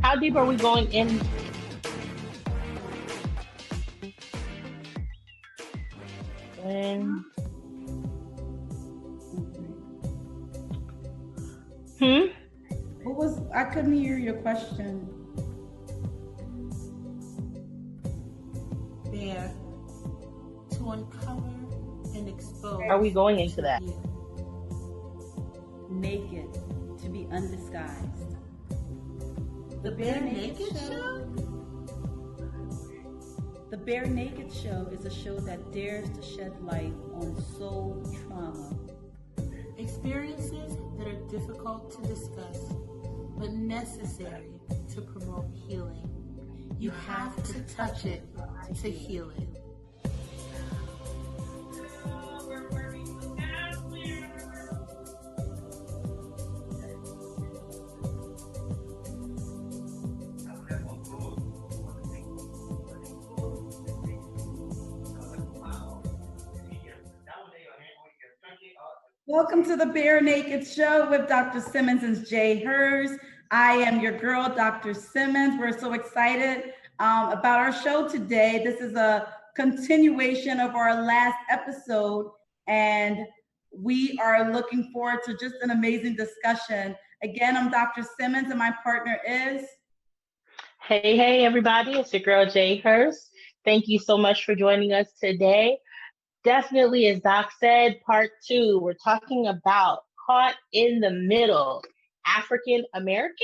How deep are we going in? I couldn't hear your question. There, to uncover and expose. Are we going into that? Naked, to be undisguised. The Bare Naked Show? The Bare Naked Show is a show that dares to shed light on soul trauma. Experiences that are difficult to discuss, but necessary to promote healing. You have to touch it to heal it. Welcome to the Bare Naked Show with Dr. Simmons and Jae Hers. I am your girl, Dr. Simmons. We're so excited about our show today. This is a continuation of our last episode, and we are looking forward to just an amazing discussion. Again, I'm Dr. Simmons, and my partner is... Hey, everybody. It's your girl, Jae Hers. Thank you so much for joining us today. Definitely, as Doc said, part 2, we're talking about caught in the middle, African American.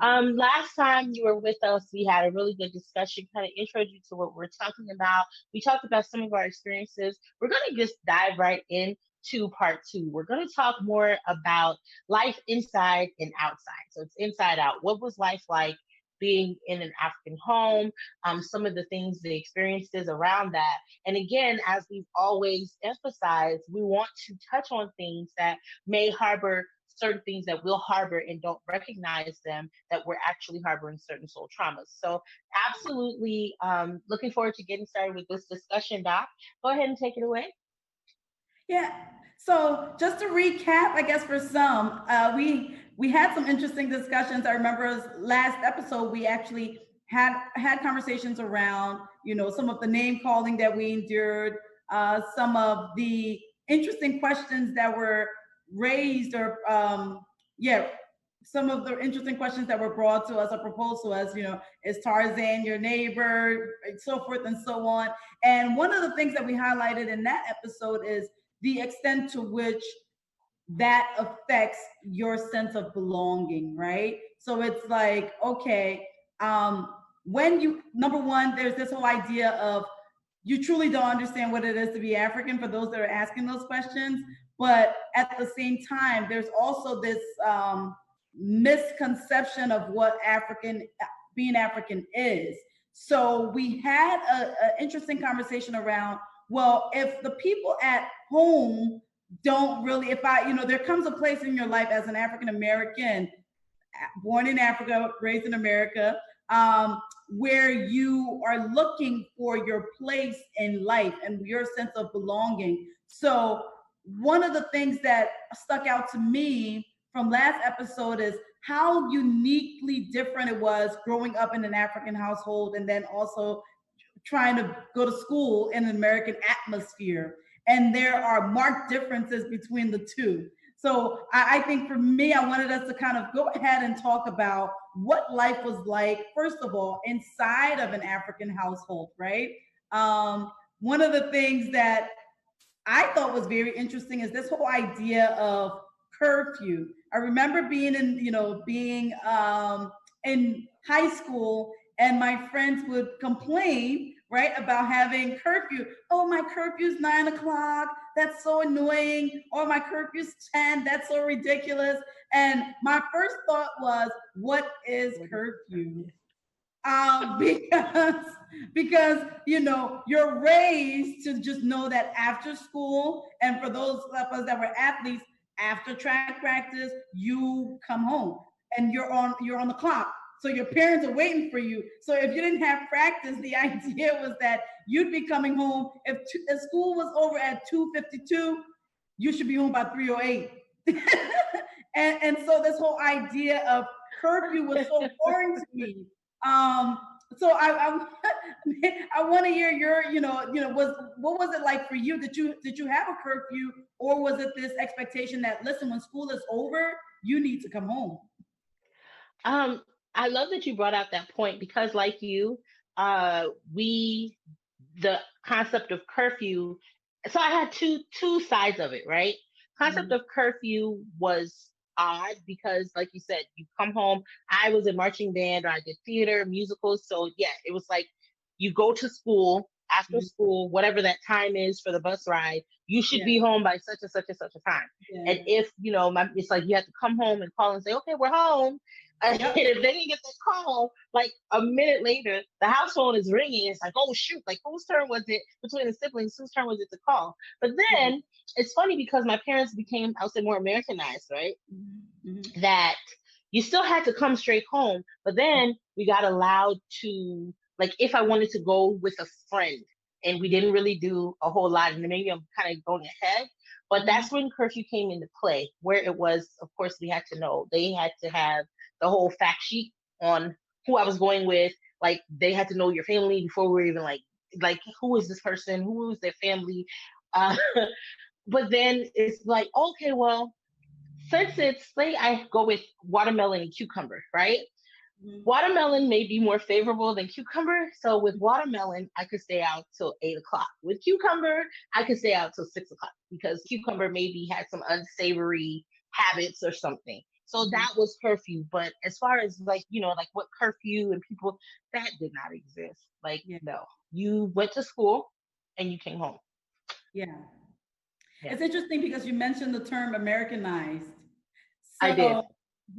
Last time you were with us, we had a really good discussion, kind of introduced you to what we're talking about. We talked about some of our experiences. We're going to just dive right into part 2. We're going to talk more about life inside and outside. So it's inside out. What was life like being in an African home, some of the things, the experiences around that. And again, as we've always emphasized, we want to touch on things that may harbor certain things that we'll harbor and don't recognize them, that we're actually harboring certain soul traumas. So absolutely looking forward to getting started with this discussion, Doc. Go ahead and take it away. Yeah. So just to recap, I guess for some, we had some interesting discussions. I remember last episode, we actually had conversations around, some of the name calling that we endured, some of the interesting questions that were raised or, some of the interesting questions that were brought to us or proposed to us, is Tarzan your neighbor, and so forth and so on. And one of the things that we highlighted in that episode is the extent to which that affects your sense of belonging, right? So it's like, okay, when you, number one, there's this whole idea of you truly don't understand what it is to be African for those that are asking those questions. But at the same time, there's also this misconception of what being African is. So we had an interesting conversation around, well, if the people at home don't really, there comes a place in your life as an African American, born in Africa, raised in America, where you are looking for your place in life and your sense of belonging. So one of the things that stuck out to me from last episode is how uniquely different it was growing up in an African household and then also trying to go to school in an American atmosphere. And there are marked differences between the two. So I think for me, I wanted us to kind of go ahead and talk about what life was like, first of all, inside of an African household, right? One of the things that I thought was very interesting is this whole idea of curfew. I remember being in high school, and my friends would complain, right, about having curfew. Oh, my curfew's 9 o'clock. That's so annoying. Or my curfew's 10. That's so ridiculous. And my first thought was, what is curfew? Because you're raised to just know that after school, and for those of us that were athletes, after track practice, you come home and you're on the clock. So your parents are waiting for you. So if you didn't have practice, the idea was that you'd be coming home. If school was over at 2:52, you should be home by 3:08. and so this whole idea of curfew was so boring to me. So I want to hear your, what was it like for you? Did you have a curfew, or was it this expectation that, listen, when school is over, you need to come home? Um, I love that you brought out that point because, like you, uh, we the concept of curfew. So I had two sides of it, right? Concept Mhm. of curfew was odd because, like you said, you come home. I was in marching band, or I did theater, musicals. So yeah, it was like you go to school after Mhm. school, whatever that time is for the bus ride. You should Yeah, be home by such and such and such a time. yeah, And if it's like you have to come home and call and say, okay, we're home. And yep. if they didn't get the call, like a minute later, the house phone is ringing. It's like, oh shoot, like whose turn was it between the siblings? Whose turn was it to call? But Yeah. then it's funny because my parents became, I would say, more Americanized, right? Mhm. Mhm. That you still had to come straight home, but then we got allowed to, like, if I wanted to go with a friend and we didn't really do a whole lot, and maybe I'm kind of going ahead, but Mhm. that's when curfew came into play, where it was, of course, we had to know, they had to have the whole fact sheet on who I was going with. Like, they had to know your family before we were even like who is this person? Who is their family? Uh, but then it's like, okay, well, since it's, say I go with watermelon and cucumber, right? Mhm. Watermelon may be more favorable than cucumber. So with watermelon, I could stay out till 8 o'clock. With cucumber, I could stay out till 6 o'clock because cucumber maybe had some unsavory habits or something. So Mhm. that was curfew. But as far as, like, like what curfew and people, that did not exist. Like, Yeah, no, you went to school and you came home. yeah. Yeah, It's interesting because you mentioned the term Americanized. I did.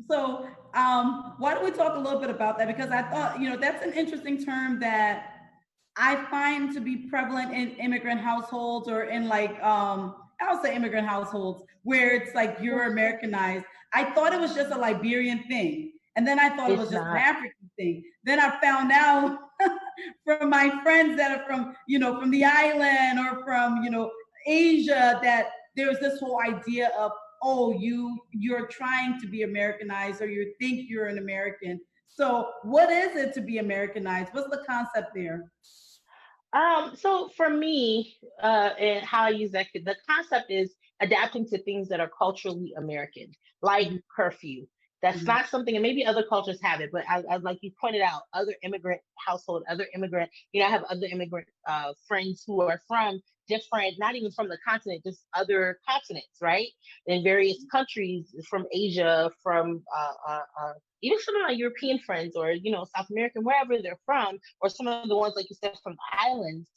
So, why don't we talk a little bit about that? Because I thought, that's an interesting term that I find to be prevalent in immigrant households, or in, like, I'll say immigrant households, where it's like you're Americanized. I thought it was just a Liberian thing. And then I thought it was It's just an not. African thing. Then I found out from my friends that are from, from the island, or from, Asia, that there's this whole idea of, oh, you're trying to be Americanized, or you think you're an American. So what is it to be Americanized? What's the concept there? So for me, and how I use that, the concept is adapting to things that are culturally American, like Mhm. curfew. That's Mhm. not something, and maybe other cultures have it, but as like you pointed out, other immigrant household, other immigrant, I have other immigrant friends who are from different, not even from the continent, just other continents, right? In various countries, from Asia, from even some of my European friends, or South American, wherever they're from, or some of the ones, like you said, from the islands.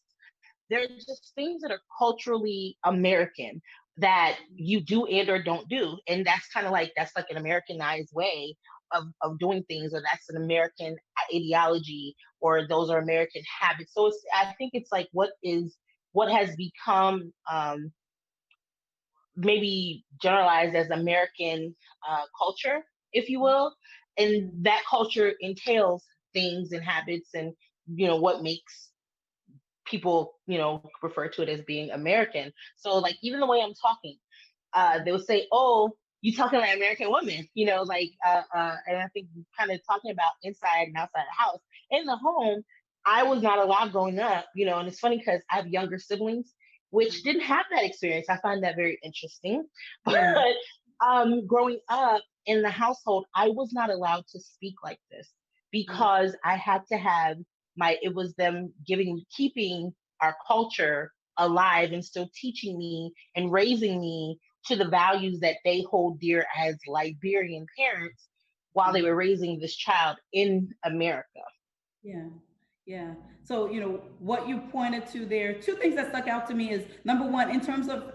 They're just things that are culturally American that you do and or don't do, and that's like an Americanized way of doing things, or that's an American ideology, or those are American habits. So I think it's like what has become maybe generalized as American culture, if you will. And that culture entails things and habits, and what makes people refer to it as being American. So, like, even the way I'm talking, they will say, "Oh, you talking like American woman," like, and I think kind of talking about inside and outside the house. In the home, I was not allowed growing up, and it's funny because I have younger siblings, which didn't have that experience. I find that very interesting. Yeah. But growing up in the household, I was not allowed to speak like this because I had to have it was them keeping our culture alive and still teaching me and raising me to the values that they hold dear as Liberian parents while they Mhm. were raising this child in America. Yeah. Yeah. So, what you pointed to there, two things that stuck out to me is, number one, in terms of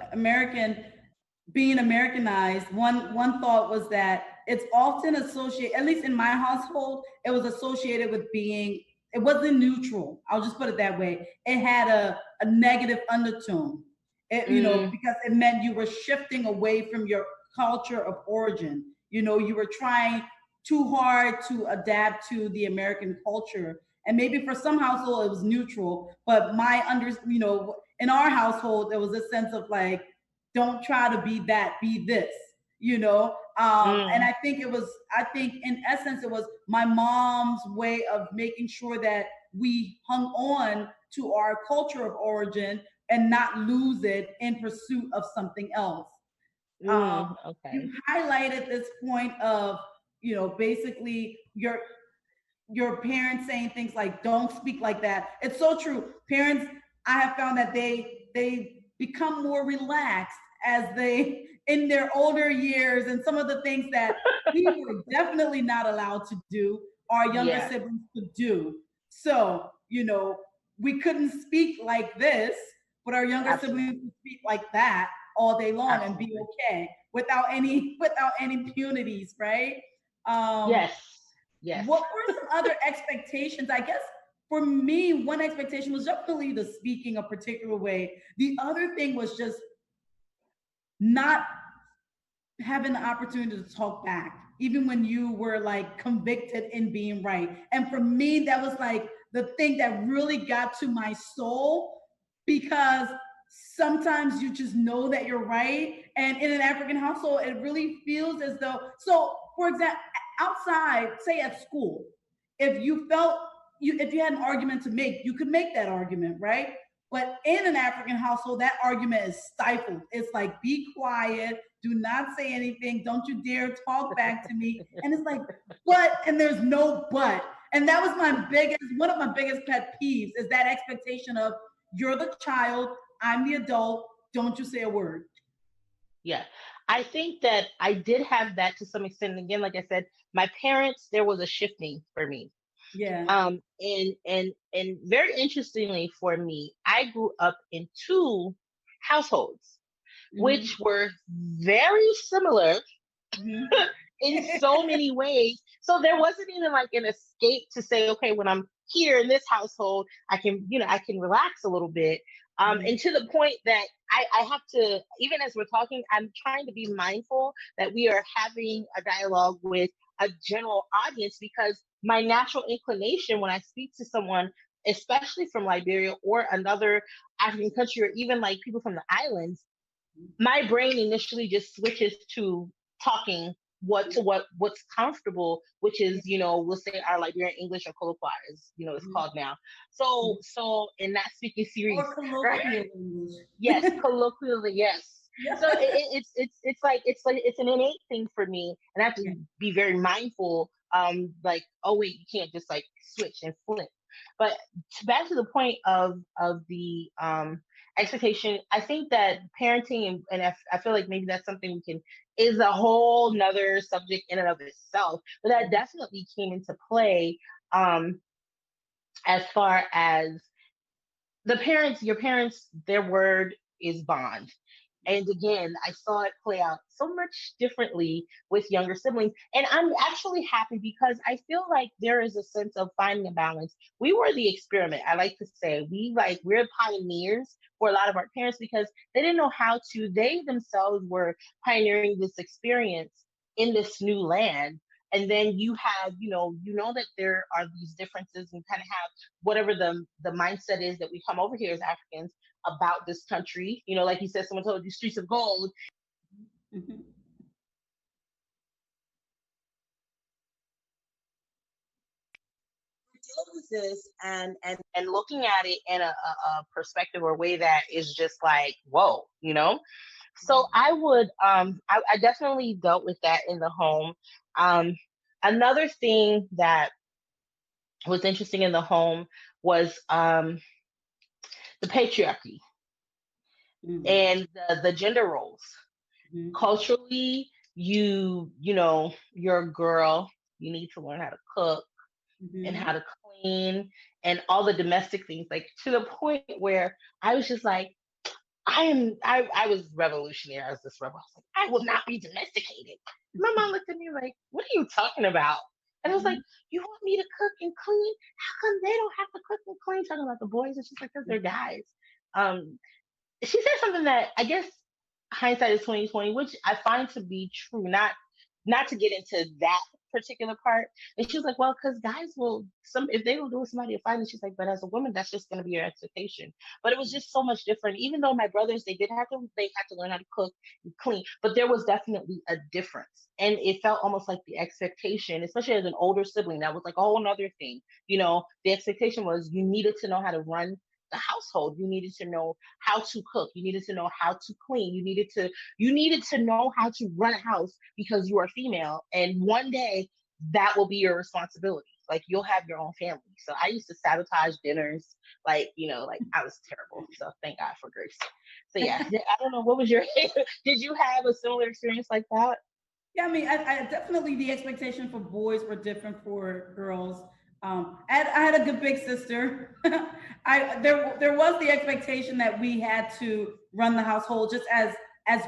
being Americanized, one thought was that it's often associated, at least in my household, it was associated with being, it wasn't neutral. I'll just put it that way. It had a negative undertone. Mm, Because it meant you were shifting away from your culture of origin. You were trying too hard to adapt to the American culture. And maybe for some household it was neutral, but in our household there was a sense of like, don't try to be that, be this. And I think in essence, it was my mom's way of making sure that we hung on to our culture of origin and not lose it in pursuit of something else. Okay. You highlighted this point of, basically your parents saying things like, don't speak like that. It's so true. Parents, I have found that they become more relaxed as they in their older years, and some of the things that we were definitely not allowed to do, our younger siblings could do. So, we couldn't speak like this, but our younger siblings could speak like that all day long and be okay without any punities, right? Yes. What were some other expectations? I guess for me, one expectation was definitely the speaking a particular way. The other thing was just not having the opportunity to talk back, even when you were like convicted in being right. And for me, that was like the thing that really got to my soul, because sometimes you just know that you're right. And in an African household, it really feels as though, so for example, outside, say at school, if you had an argument to make, you could make that argument, right? But in an African household, that argument is stifled. It's like, be quiet, do not say anything, don't you dare talk back to me. And it's like, but, and there's no but. And that was one of my biggest pet peeves, is that expectation of, you're the child, I'm the adult, don't you say a word. Yeah. I think that I did have that to some extent. And again, like I said, my parents, there was a shifting for me. Yeah. And very interestingly for me, I grew up in two households, which were very similar in so many ways. So there wasn't even like an escape to say, okay, when I'm here in this household, I can relax a little bit. And to the point that I have to, even as we're talking, I'm trying to be mindful that we are having a dialogue with a general audience, because my natural inclination when I speak to someone, especially from Liberia or another African country, or even like people from the islands, my brain initially just switches to talking what's comfortable, which is, we'll say our Liberian English, or colloquial, as it's called now. So in that speaking series, or colloquial English. Yes, colloquially, yes. So it's like it's an innate thing for me, and I have to be very mindful. Like, oh wait, you can't just like switch and flip. But back to the point of the expectation, I think that parenting, and I feel like maybe that's something is a whole nother subject in and of itself. But that definitely came into play as far as your parents, their word is bond. And again, I saw it play out so much differently with younger siblings. And I'm actually happy, because I feel like there is a sense of finding a balance. We were the experiment. I like to say we're pioneers for a lot of our parents, because they didn't know they themselves were pioneering this experience in this new land. And then you have, that there are these differences, and kind of have whatever the mindset is that we come over here as Africans about this country. Like you said, someone told you streets of gold. Deal with this and looking at it in a perspective or a way that is just like, whoa, So I would, I definitely dealt with that in the home. Another thing that was interesting in the home was the patriarchy and the gender roles. Culturally, you're a girl, you need to learn how to cook and how to clean and all the domestic things, like to the point where I was just like, I was revolutionary. I was this rebel. I was like, I will not be domesticated. My mom looked at me like, what are you talking about? And I was like, you want me to cook and clean? How come they don't have to cook and clean? Talking about the boys. And she's like, because they're guys. She said something that I guess hindsight is 2020, which I find to be true. Not to get into that particular part? And she was like, well, because guys will, some if they will do with somebody to fight, and she's like, but as a woman, that's just going to be your expectation. But it was just so much different. Even though my brothers, they had to learn how to cook and clean, but there was definitely a difference. And it felt almost like the expectation, especially as an older sibling, that was like a whole another thing. The expectation was you needed to know how to run the household. You needed to know how to cook. You needed to know how to clean. You needed to know how to run a house because you are female. And one day that will be your responsibility. Like you'll have your own family. So I used to sabotage dinners, like I was terrible. So thank God for grace. So yeah, I don't know. What was your? Did you have a similar experience like that? Yeah, I mean, I definitely the expectation for boys were different for girls. I had a good big sister. There was the expectation that we had to run the household just as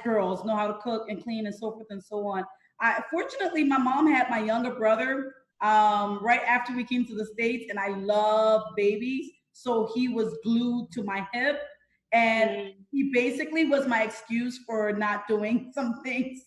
girls, know how to cook and clean and so forth and so on. Fortunately, my mom had my younger brother right after we came to the States, and I love babies, so he was glued to my hip, and he basically was my excuse for not doing some things.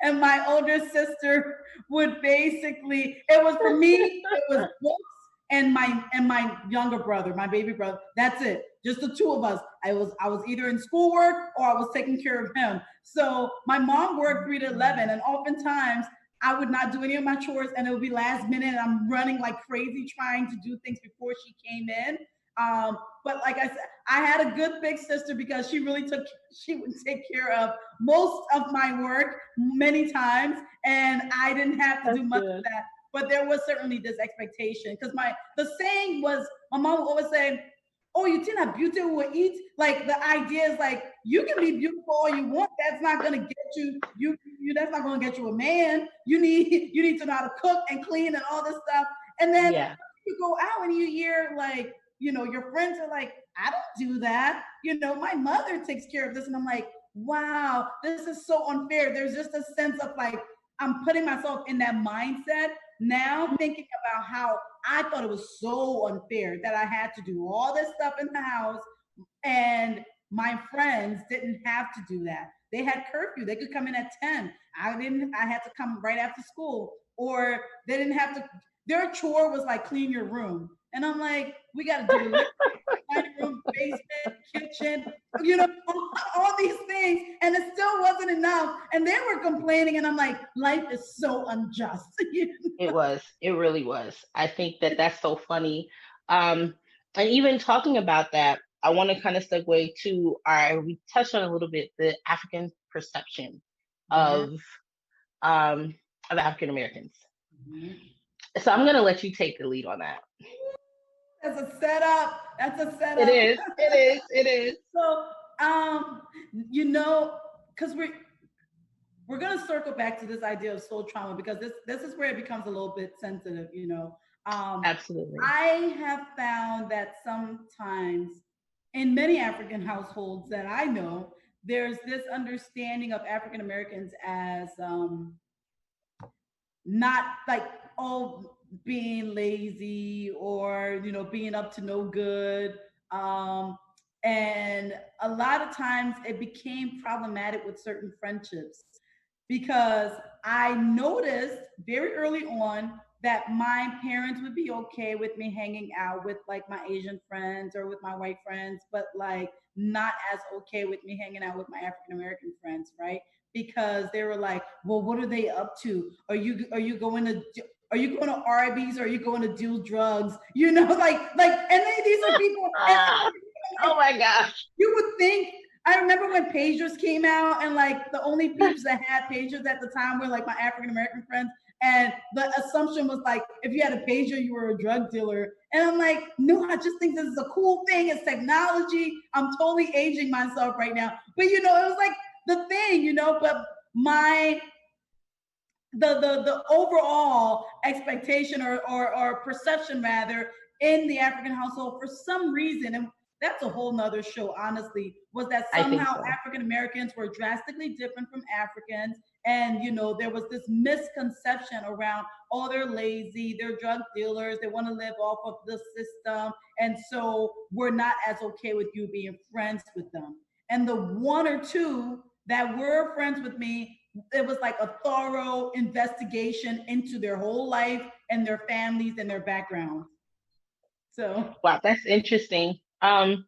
And my older sister would basically, it was for me, it was books and my younger brother, my baby brother. That's it. Just the two of us. I was either in schoolwork or I was taking care of him. So my mom worked 3 to 11, and oftentimes I would not do any of my chores, and it would be last minute, and I'm running like crazy trying to do things before she came in. But like I said, I had a good big sister because she would take care of most of my work many times, and I didn't have to do much of that. But there was certainly this expectation because the saying was, my mom would always say, "Oh, you think that beauty will eat?" Like the idea is like you can be beautiful all you want. That's not gonna get you. That's not gonna get you a man. You need to know how to cook and clean and all this stuff. And then Yeah. you go out and you hear like your friends are like, "I don't do that." My mother takes care of this, and I'm like, wow, this is so unfair. There's just a sense of like I'm putting myself in that mindset now, thinking about how I thought it was so unfair that I had to do all this stuff in the house, and my friends didn't have to do that. They had curfew. They could come in at 10. I didn't. I had to come right after school, or they didn't have to. Their chore was like clean your room, and I'm like, we got to do the living dining room, basement, kitchen, all these things, and it still wasn't enough. And they were complaining, and I'm like, life is so unjust. It was. It really was. I think that that's so funny. And even talking about that, I want to kind of segue to we touched on a little bit the African perception Yeah. of um of African Americans. Mhm. So I'm gonna let you take the lead on that. That's a setup. That's a It setup. is. It is. It is. So, um, because we're gonna circle back to this idea of soul trauma because this is where it becomes a little bit sensitive. Absolutely. I have found that sometimes in many African households that I know, there's this understanding of African Americans as not like being lazy or being up to no good. And a lot of times it became problematic with certain friendships because I noticed very early on that my parents would be okay with me hanging out with like my Asian friends or with my white friends, but like not as okay with me hanging out with my African American friends, right? Because they were like, "Well, what are they up to? Are you going to Arby's, or are you going to deal drugs?" And these are people, and Oh my gosh. you would think. I remember when pagers came out, and like the only peeps that had pagers at the time were like my African American friends. And the assumption was like, if you had a pager, you were a drug dealer. And I'm like, no, I just think this is a cool thing. It's technology. I'm totally aging myself right now. But it was like the thing. But my the overall expectation or perception rather in the African household for some reason, and that's a whole nother show, honestly, was that I think somehow so. African Americans were drastically different from Africans. And there was this misconception around, oh, they're lazy, they're drug dealers, they want to live off of the system, and so we're not as okay with you being friends with them. And the one or two that were friends with me it was like a thorough investigation into their whole life and their families and their backgrounds. So Wow, that's interesting. And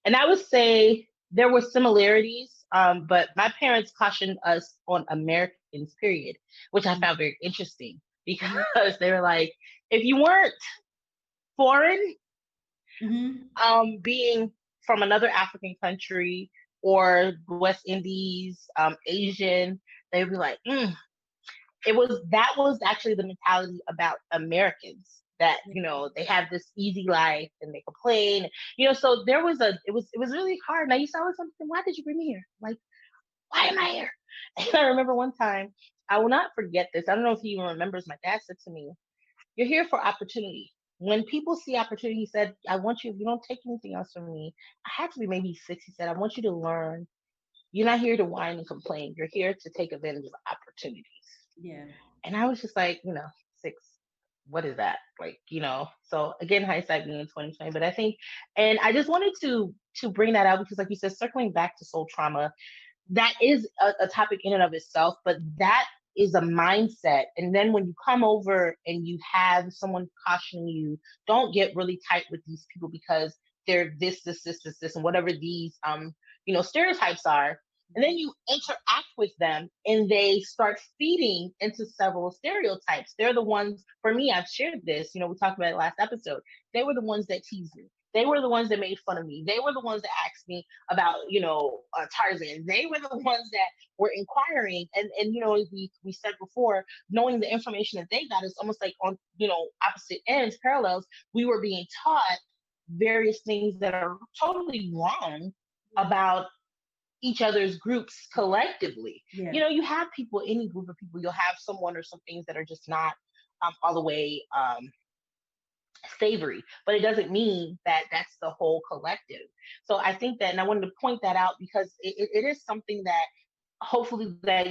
I would say there were similarities, but my parents cautioned us on Americans, period, which I found very interesting because they were like, if you weren't foreign, being from another African country or West Indies, Asian, they'd be like, that was actually the mentality about Americans, that they have this easy life and they complain, so it was really hard. And I used to always wonder, why did you bring me here? Like, why am I here? And I remember one time, I will not forget this, I don't know if he even remembers, my dad said to me, you're here for opportunity. When people see opportunity, he said, I want you, if you don't take anything else from me, I had to be maybe 6, he said, I want you to learn, you're not here to whine and complain, you're here to take advantage of opportunities. Yeah. And I was just like, 6, what is that? Like, so again, hindsight being 2020, but I think, and I just wanted to bring that out because like you said, circling back to soul trauma, that is a topic in and of itself, but that is a mindset. And then when you come over and you have someone cautioning you, don't get really tight with these people because they're this, and whatever these, stereotypes are. And then you interact with them and they start feeding into several stereotypes. They're the ones, for me, I've shared this, we talked about it last episode. They were the ones that teased me. They were the ones that made fun of me. They were the ones that asked me about, Tarzan. They were the ones that were inquiring. And as we said before, knowing the information that they got is almost like on, opposite ends, parallels. We were being taught various things that are totally wrong about each other's groups collectively. Yeah. You have people, any group of people, you'll have someone or some things that are just not all the way savory, but it doesn't mean that that's the whole collective. So I think that, and I wanted to point that out because it is something that hopefully that,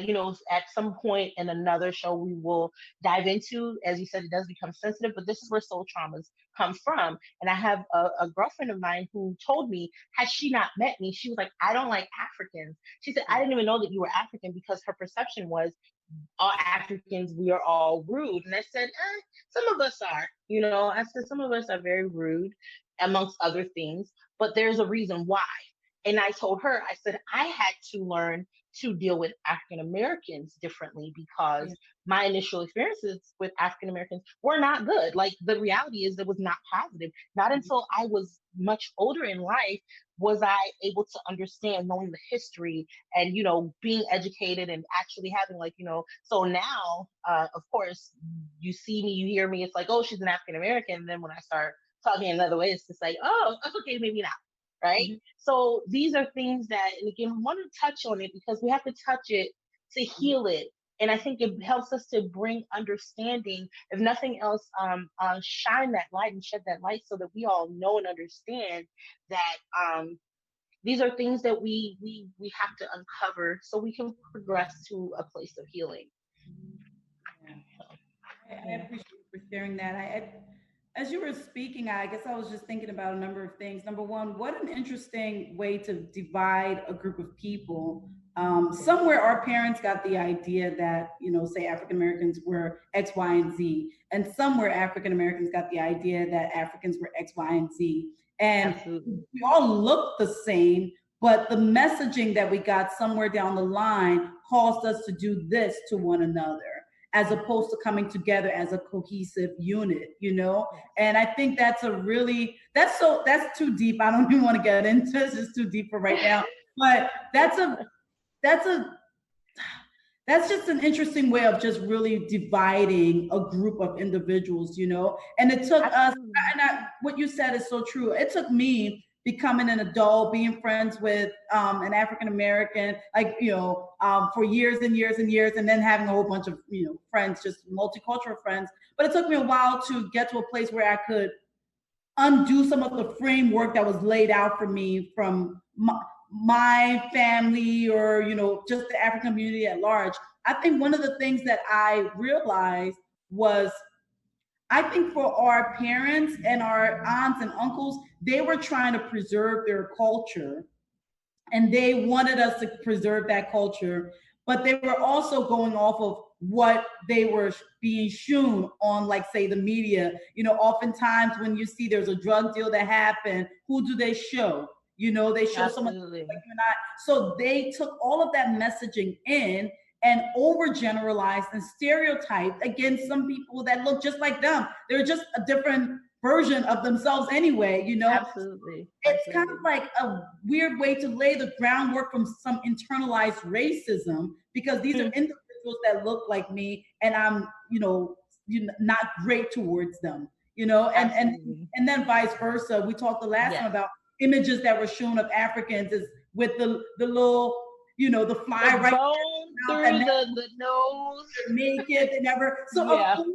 at some point in another show we will dive into. As you said, it does become sensitive, but this is where soul traumas come from. And I have a girlfriend of mine who told me, had she not met me, she was like, I don't like Africans. She said, I didn't even know that you were African, because her perception was all Africans, we are all rude. And I said, some of us are, I said, some of us are very rude amongst other things, but there's a reason why. And I told her, I said, I had to learn to deal with African Americans differently because my initial experiences with African Americans were not good. Like, the reality is it was not positive. Not until I was much older in life was I able to understand, knowing the history and, being educated and actually having so now, of course, you see me, you hear me, it's like, oh, she's an African American. And then when I start talking another way, it's just like, oh, okay, maybe not. Right. So these are things that, and again, we want to touch on it because we have to touch it to heal it. And I think it helps us to bring understanding, if nothing else, shine that light and shed that light so that we all know and understand that these are things that we have to uncover so we can progress to a place of healing. I appreciate you for sharing that. As you were speaking, I guess I was just thinking about a number of things. Number one, what an interesting way to divide a group of people. Somewhere our parents got the idea that, say African Americans were X, Y, and Z. And somewhere African Americans got the idea that Africans were X, Y, and Z. And we all look the same, but the messaging that we got somewhere down the line caused us to do this to one another, as opposed to coming together as a cohesive unit, And I think that's too deep. I don't even want to get into this. It's too deep for right now. But that's just an interesting way of just really dividing a group of individuals, And it took us, what you said is so true. It took me becoming an adult, being friends with an African American, for years and years and years, and then having a whole bunch of friends, just multicultural friends. But it took me a while to get to a place where I could undo some of the framework that was laid out for me from my family or just the African community at large. I think one of the things that I realized was, I think for our parents and our aunts and uncles, they were trying to preserve their culture and they wanted us to preserve that culture. but they were also going off of what they were being shown on, like, say, the media. Oftentimes when you see there's a drug deal that happened, who do they show? They show someone like you and I. So they took all of that messaging in and overgeneralized and stereotyped against some people that look just like them. They're just a different version of themselves anyway. Absolutely. It's kind of like a weird way to lay the groundwork from some internalized racism, because these are individuals that look like me, and I'm, not great towards them, and then vice versa. We talked the last time about images that were shown of Africans is with the little, the fly the right through the nose, naked, they never. So of course,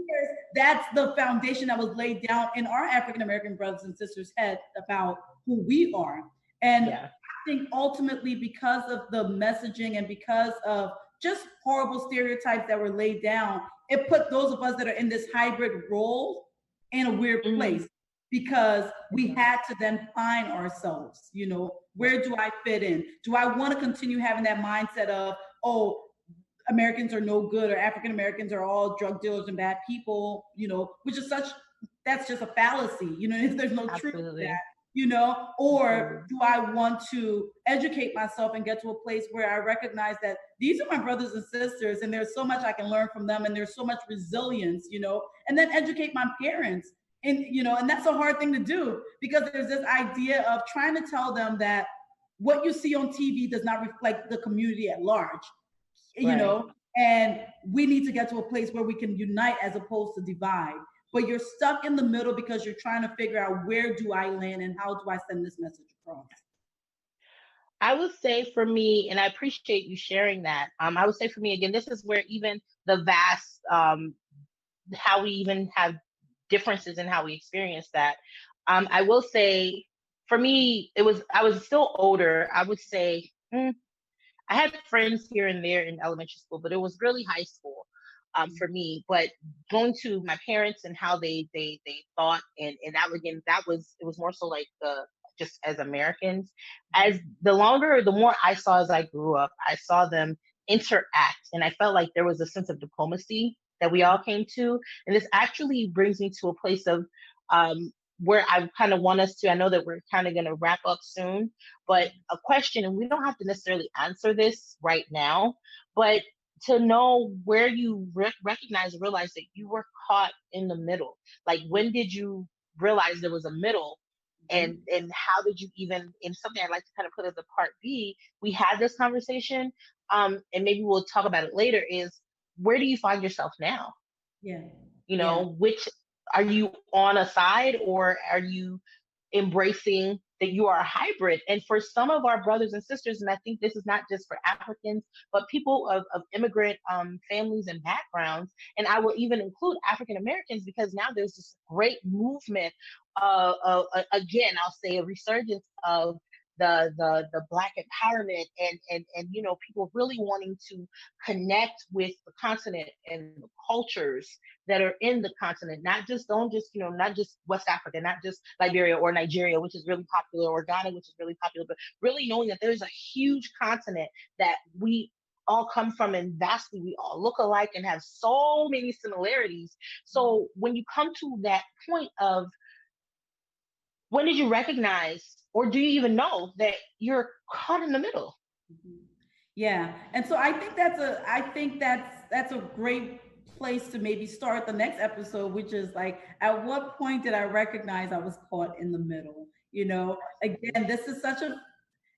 that's the foundation that was laid down in our African American brothers and sisters' head about who we are. And I think ultimately, because of the messaging and because of just horrible stereotypes that were laid down, it put those of us that are in this hybrid role in a weird place, because we had to then find ourselves. Where do I fit in? Do I want to continue having that mindset of, oh, Americans are no good, or African Americans are all drug dealers and bad people, which is that's just a fallacy, if there's no truth to that, or do I want to educate myself and get to a place where I recognize that these are my brothers and sisters, and there's so much I can learn from them, and there's so much resilience, and then educate my parents. And, and that's a hard thing to do, because there's this idea of trying to tell them that what you see on TV does not reflect the community at large, and we need to get to a place where we can unite as opposed to divide. But you're stuck in the middle because you're trying to figure out, where do I land and how do I send this message across? I would say for me, and I appreciate you sharing that. I would say for me, again, this is where even the vast, how we even have differences in how we experience that. I will say for me, I was still older. I would say, I had friends here and there in elementary school, but it was really high school for me. But going to my parents and how they thought, and that, again, it was more so like just as Americans. As the more I saw as I grew up, I saw them interact, and I felt like there was a sense of diplomacy that we all came to. And this actually brings me to a place of where I kind of want us to, I know that we're kind of going to wrap up soon, but a question, and we don't have to necessarily answer this right now, but to know where you recognize and realize that you were caught in the middle. Like, when did you realize there was a middle? And how did you even, in something I'd like to kind of put as a part B, we had this conversation, and maybe we'll talk about it later, is where do you find yourself now? Which, are you on a side, or are you embracing that you are a hybrid? And for some of our brothers and sisters, and I think this is not just for Africans, but people of immigrant families and backgrounds, and I will even include African Americans, because now there's this great movement again, I'll say a resurgence of the Black empowerment, and people really wanting to connect with the continent and the cultures that are in the continent, not just West Africa, not just Liberia or Nigeria, which is really popular, or Ghana, which is really popular, but really knowing that there's a huge continent that we all come from, and vastly we all look alike and have so many similarities. So when you come to that point of, when did you recognize, or do you even know, that you're caught in the middle? Yeah, and so I think that's a great place to maybe start the next episode, which is like, at what point did I recognize I was caught in the middle? Again, this is such a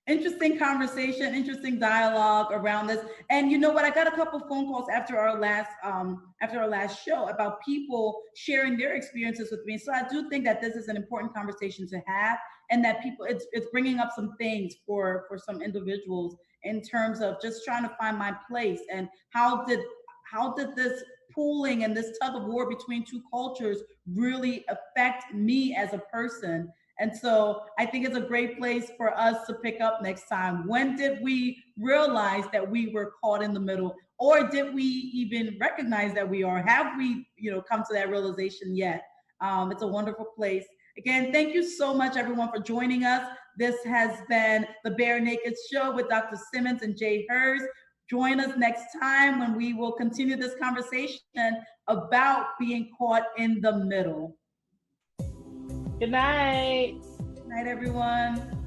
interesting conversation, interesting dialogue around this. And you know what? I got a couple phone calls after our last show about people sharing their experiences with me. So I do think that this is an important conversation to have, and that it's bringing up some things for some individuals in terms of just trying to find my place, and how did this pooling and this tug of war between two cultures really affect me as a person. And so I think it's a great place for us to pick up next time. When did we realize that we were caught in the middle? Or did we even recognize that we are? Have we, come to that realization yet? It's a wonderful place. Again, thank you so much, everyone, for joining us. This has been the Bare Naked Show with Dr. Simmons and Jae Hers. Join us next time when we will continue this conversation about being caught in the middle. Good night. Good night, everyone.